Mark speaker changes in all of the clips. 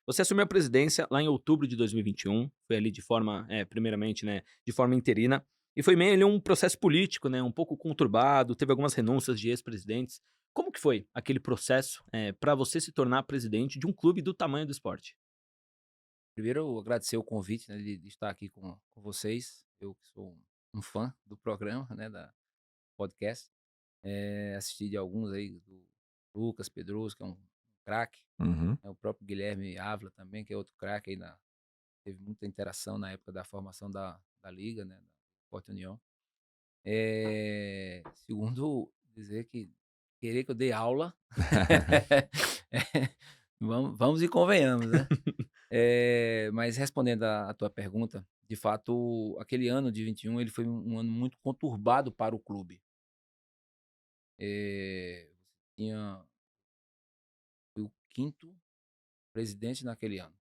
Speaker 1: Você assumiu a presidência lá em outubro de 2021, foi ali de forma, primeiramente, né, de forma interina, e foi meio ali um processo político, né, um pouco conturbado, teve algumas renúncias de ex-presidentes. Como que foi aquele processo, para você se tornar presidente de um clube do tamanho do esporte?
Speaker 2: Primeiro, eu agradecer o convite, né, de estar aqui com vocês. Eu que sou um fã do programa, né, da podcast. Assisti de alguns aí, do Lucas Pedroso, que é um craque,
Speaker 3: Uhum.
Speaker 2: o próprio Guilherme Ávila também, que é outro craque aí teve muita interação na época da formação da liga, né, da Forte União. Segundo, dizer que querer que eu dê aula, vamos e convenhamos, né. Mas respondendo a tua pergunta, de fato, aquele ano de 21 ele foi um ano muito conturbado para o clube. Você tinha foi o quinto presidente naquele ano.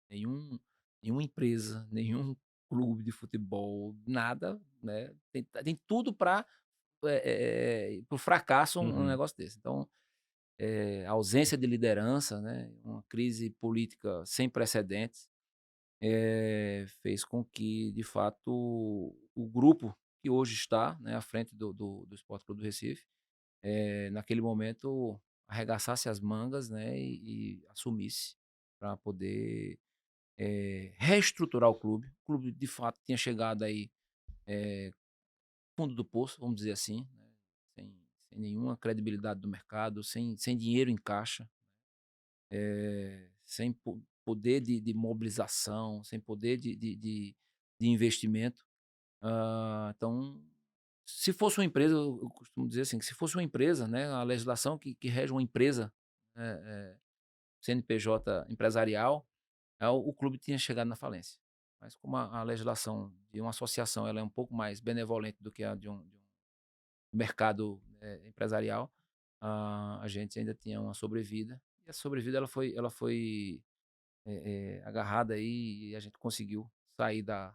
Speaker 2: Nenhum Nenhuma empresa, nenhum clube de futebol, nada, né, tem tudo para para o fracasso um
Speaker 1: Uhum.
Speaker 2: negócio desse. Então, a ausência de liderança, né, uma crise política sem precedentes. Fez com que, de fato, o grupo que hoje está, né, à frente do Sport Clube do Recife, naquele momento arregaçasse as mangas, né, e assumisse para poder, reestruturar o clube. O clube, de fato, tinha chegado aí, fundo do poço, vamos dizer assim, né, sem nenhuma credibilidade do mercado, sem dinheiro em caixa, sem poder de mobilização, sem poder de investimento. Então, se fosse uma empresa, eu costumo dizer assim, que se fosse uma empresa, né, a legislação que rege uma empresa, CNPJ empresarial, o clube tinha chegado na falência. Mas como a legislação de uma associação ela é um pouco mais benevolente do que a de um mercado, empresarial, a gente ainda tinha uma sobrevida, e a sobrevida ela foi agarrada aí, e a gente conseguiu sair da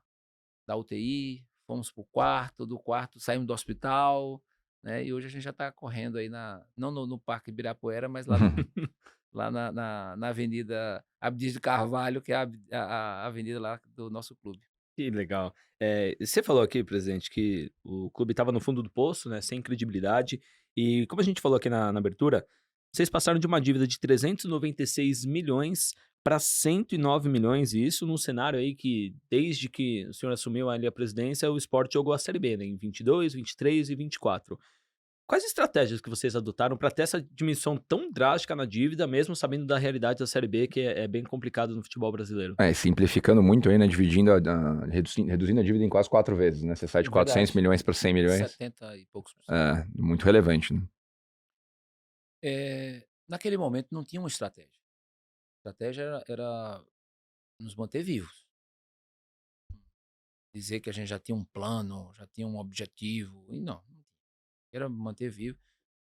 Speaker 2: UTI, fomos para o quarto, do quarto saímos do hospital, né, e hoje a gente já está correndo aí não no Parque Ibirapuera, mas lá na Avenida Abdias de Carvalho, que é a avenida lá do nosso clube.
Speaker 1: Que legal. Você falou aqui, presidente, que o clube estava no fundo do poço, né, sem credibilidade, e como a gente falou aqui na abertura, vocês passaram de uma dívida de 396 milhões para 109 milhões, e isso num cenário aí que, desde que o senhor assumiu ali a presidência, o sport jogou a Série B, né, em 22, 23 e 24. Quais estratégias que vocês adotaram para ter essa diminuição tão drástica na dívida, mesmo sabendo da realidade da Série B, que é bem complicado no futebol brasileiro?
Speaker 3: Simplificando muito aí, né, dividindo reduzindo a dívida em quase 4 vezes, né, você sai de 400
Speaker 2: Verdade,
Speaker 3: milhões para 100 milhões.
Speaker 2: 70 e poucos por cento.
Speaker 3: É, muito relevante, né.
Speaker 2: Naquele momento não tinha uma estratégia. A estratégia era nos manter vivos. Dizer que a gente já tinha um plano, já tinha um objetivo, e não tinha. Era manter vivo.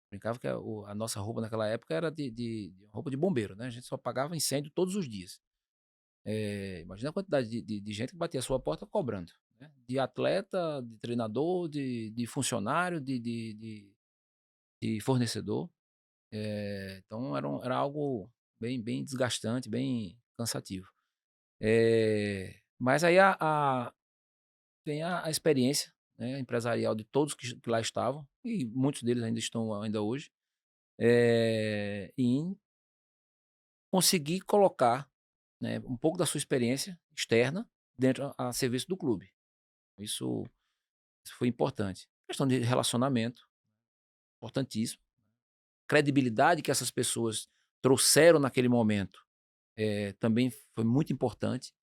Speaker 2: Brincava que a nossa roupa naquela época era de roupa de bombeiro, né, a gente só apagava incêndio todos os dias. Imagina a quantidade de gente que batia a sua porta cobrando, né, de atleta, de treinador, de funcionário, de fornecedor. Então era algo bem desgastante, bem cansativo. Mas aí tem a experiência, né, empresarial de todos que lá estavam, e muitos deles ainda estão ainda hoje, em conseguir colocar, né, um pouco da sua experiência externa dentro a serviço do clube. Isso isso foi importante. Questão de relacionamento, importantíssimo. Credibilidade que essas pessoas trouxeram naquele momento, também foi muito importante,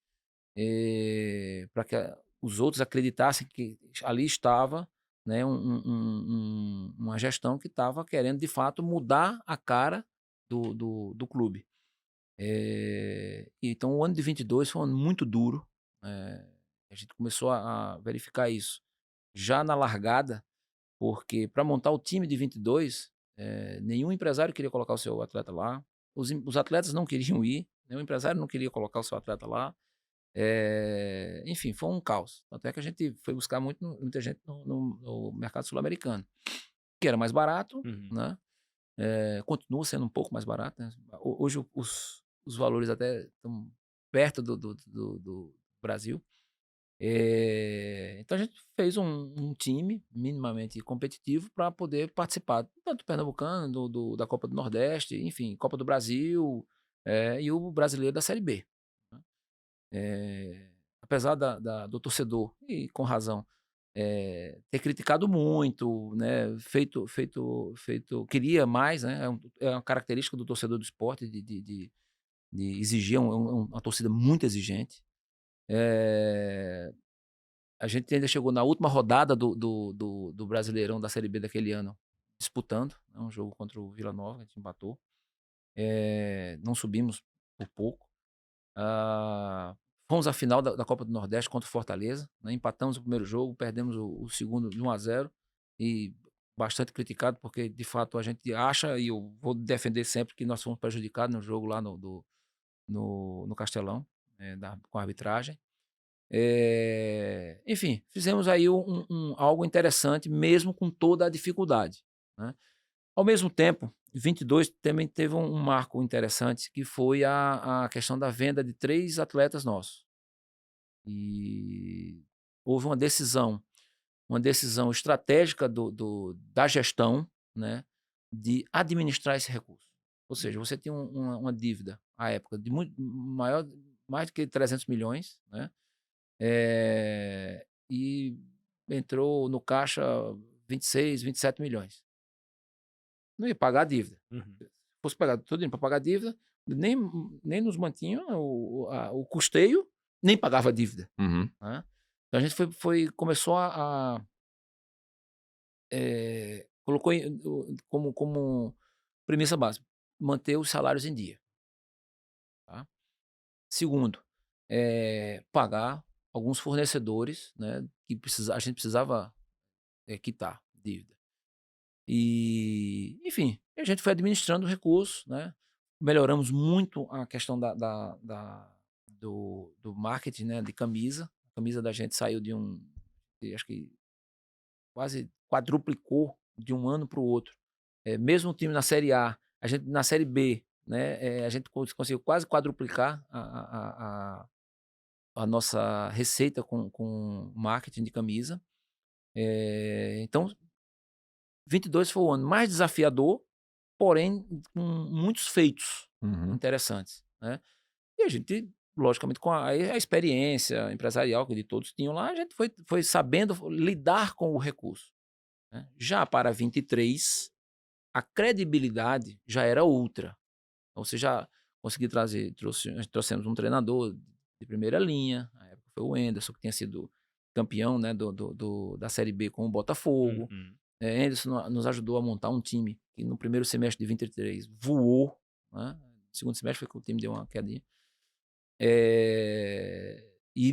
Speaker 2: para que os outros acreditassem que ali estava, né, uma gestão que estava querendo de fato mudar a cara do clube. Então o ano de 22 foi um ano muito duro, a gente começou a verificar isso já na largada, porque para montar o time de 22, nenhum empresário queria colocar o seu atleta lá, os atletas não queriam ir, nenhum empresário não queria colocar o seu atleta lá, enfim, foi um caos. Até que a gente foi buscar muita gente no mercado sul-americano, que era mais barato,
Speaker 1: Uhum.
Speaker 2: né, continua sendo um pouco mais barato, né, hoje os valores até estão perto do Brasil. Então a gente fez um time minimamente competitivo para poder participar tanto do Pernambucano, da Copa do Nordeste, enfim, Copa do Brasil, e o brasileiro da Série B, né? Apesar do torcedor, e com razão, ter criticado muito, né, queria mais, né, é uma característica do torcedor do esporte de exigir, uma torcida muito exigente. A gente ainda chegou na última rodada do Brasileirão da Série B daquele ano, disputando, né, um jogo contra o Vila Nova, a gente empatou. Não subimos por pouco. Fomos à final da Copa do Nordeste contra o Fortaleza, né, empatamos o primeiro jogo, perdemos o segundo de 1-0, e bastante criticado, porque de fato a gente acha, e eu vou defender sempre, que nós fomos prejudicados no jogo lá no Castelão, com a arbitragem. Enfim, fizemos aí algo interessante, mesmo com toda a dificuldade, né? Ao mesmo tempo, 22 também teve um marco interessante, que foi a questão da venda de 3 atletas nossos. E houve uma decisão estratégica da gestão, né, de administrar esse recurso. Ou seja, você tinha uma dívida, à época, de muito maior, mais do que 300 milhões, né? E entrou no caixa 26, 27 milhões. Não ia pagar a dívida. Se fosse pagar tudo para pagar a dívida, nem nos mantinha o custeio, nem pagava a dívida,
Speaker 3: Uhum.
Speaker 2: né? Então a gente começou colocou como premissa básica, manter os salários em dia, tá? Segundo, pagar alguns fornecedores, né, que a gente precisava quitar dívida. E, enfim, a gente foi administrando o recurso, né? Melhoramos muito a questão do marketing, né, de camisa. A camisa da gente saiu acho que quase quadruplicou de um ano para o outro. Mesmo o time na Série A, a gente na Série B, né, a gente conseguiu quase quadruplicar a nossa receita com marketing de camisa. Então, 22 foi o ano mais desafiador, porém com muitos feitos interessantes, né? E a gente, logicamente, com a experiência empresarial que de todos tinham lá, a gente foi sabendo lidar com o recurso, né? Já para 23, a credibilidade já era outra. Então, você já conseguiu trouxemos um treinador de primeira linha, na época foi o Enderson, que tinha sido campeão, né, da Série B com o Botafogo. Anderson nos ajudou a montar um time que no primeiro semestre de 23 voou, né? No segundo semestre foi que o time deu uma quedinha.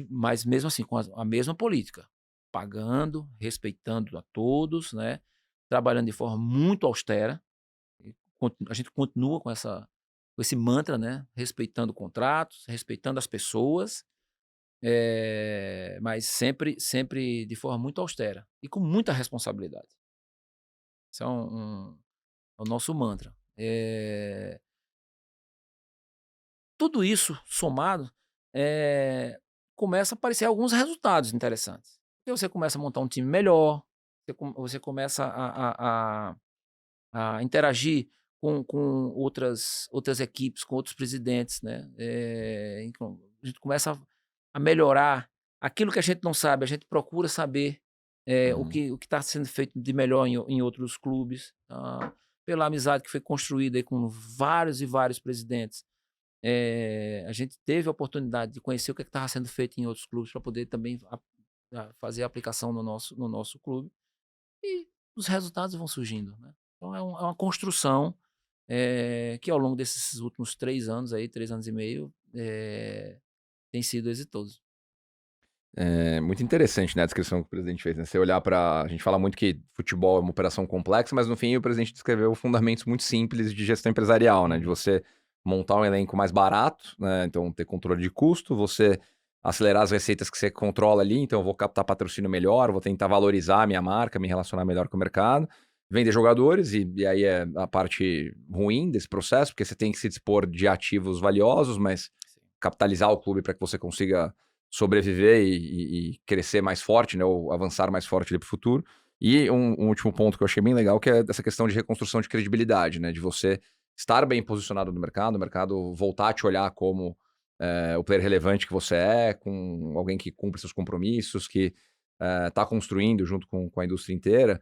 Speaker 2: Mas mesmo assim, com a mesma política, pagando, respeitando a todos, né? Trabalhando de forma muito austera. A gente continua com esse mantra, né? Respeitando contratos, respeitando as pessoas, mas sempre de forma muito austera e com muita responsabilidade. Esse é o nosso mantra. Tudo isso somado, começa a aparecer alguns resultados interessantes. Porque você começa a montar um time melhor, você começa a interagir com outras equipes, com outros presidentes, né? Então, a gente começa a melhorar aquilo que a gente não sabe, a gente procura saber o que está sendo feito de melhor em outros clubes, pela amizade que foi construída aí com vários e vários presidentes. A gente teve a oportunidade de conhecer o que estava sendo feito em outros clubes para poder também fazer a aplicação no nosso clube, e os resultados vão surgindo, né? Então é uma construção que ao longo desses últimos 3 anos, 3 anos e meio, tem sido exitoso.
Speaker 3: É muito interessante, né, a descrição que o presidente fez, né? Você olhar para, a gente fala muito que futebol é uma operação complexa, mas no fim o presidente descreveu fundamentos muito simples de gestão empresarial, né? De você montar um elenco mais barato, né? Então ter controle de custo, você acelerar as receitas que você controla ali, então eu vou captar patrocínio melhor, vou tentar valorizar a minha marca, me relacionar melhor com o mercado, vender jogadores, e aí é a parte ruim desse processo, porque você tem que se dispor de ativos valiosos, mas
Speaker 2: Sim.
Speaker 3: capitalizar o clube para que você consiga sobreviver e crescer mais forte, né, ou avançar mais forte para o futuro. E um último ponto que eu achei bem legal, que é essa questão de reconstrução de credibilidade, né, de você estar bem posicionado no mercado voltar a te olhar como o player relevante que você é, com alguém que cumpre seus compromissos, que está construindo junto com a indústria inteira.